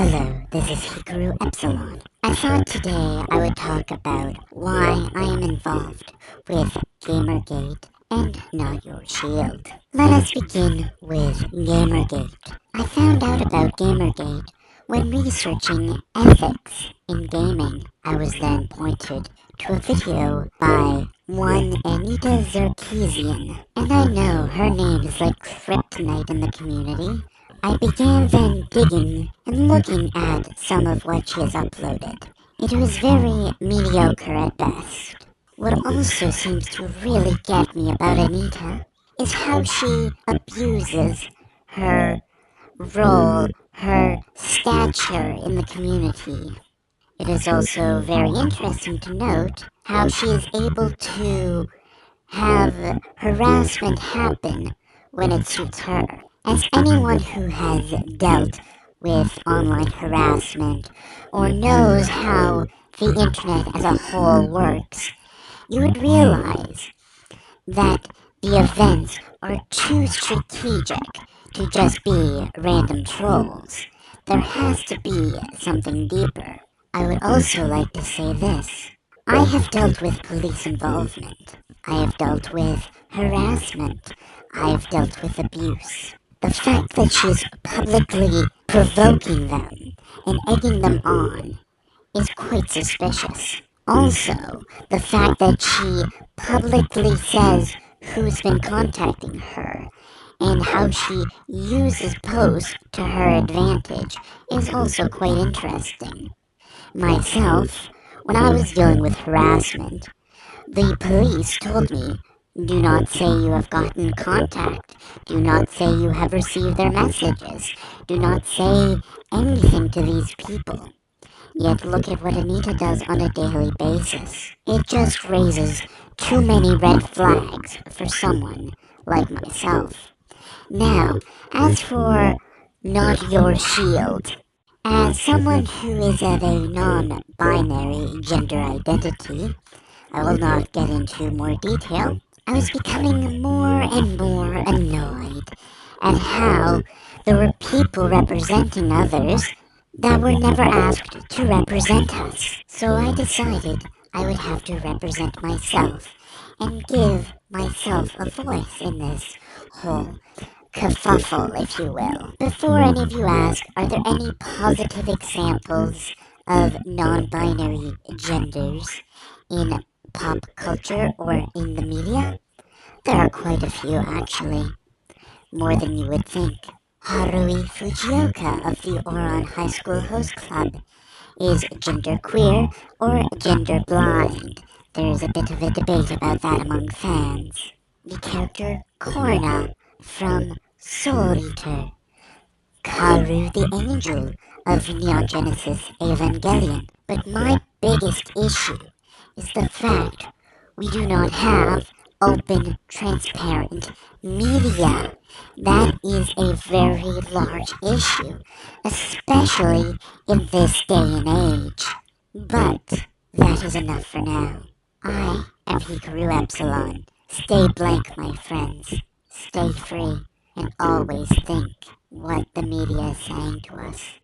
Hello, this is Hikaru Epsilon. I thought today I would talk about why I am involved with Gamergate and Not Your Shield. Let us begin with Gamergate. I found out about Gamergate when researching ethics in gaming. I was then pointed to a video by one Anita Zerkeesian, and I know her name is like kryptonite in the community. I began then digging and looking at some of what she has uploaded. It was very mediocre at best. What also seems to really get me about Anita is how she abuses her role, her stature in the community. It is also very interesting to note how she is able to have harassment happen when it suits her. As anyone who has dealt with online harassment or knows how the internet as a whole works, you would realize that the events are too strategic to just be random trolls. There has to be something deeper. I would also like to say this. I have dealt with police involvement. I have dealt with harassment. I have dealt with abuse. The fact that she's publicly provoking them and egging them on is quite suspicious. Also, the fact that she publicly says who's been contacting her and how she uses posts to her advantage is also quite interesting. Myself, when I was dealing with harassment, the police told me, do not say you have gotten contact. Do not say you have received their messages. Do not say anything to these people. Yet look at what Anita does on a daily basis. It just raises too many red flags for someone like myself. Now, as for Not Your Shield, as someone who is of a non-binary gender identity, I will not get into more detail. I was becoming more and more annoyed at how there were people representing others that were never asked to represent us. So I decided I would have to represent myself and give myself a voice in this whole kerfuffle, if you will. Before any of you ask, are there any positive examples of non-binary genders in pop culture or in the media? There are quite a few, actually. More than you would think. Harui Fujioka of the Oran High School Host Club is genderqueer or gender blind. There is a bit of a debate about that among fans. The character Korna from Soul Eater. Karu the Angel of Neon Genesis Evangelion. But my biggest issue is the fact we do not have open, transparent media. That is a very large issue, especially in this day and age. But that is enough for now. I am Hikaru Epsilon. Stay blank, my friends. Stay free, and always think what the media is saying to us.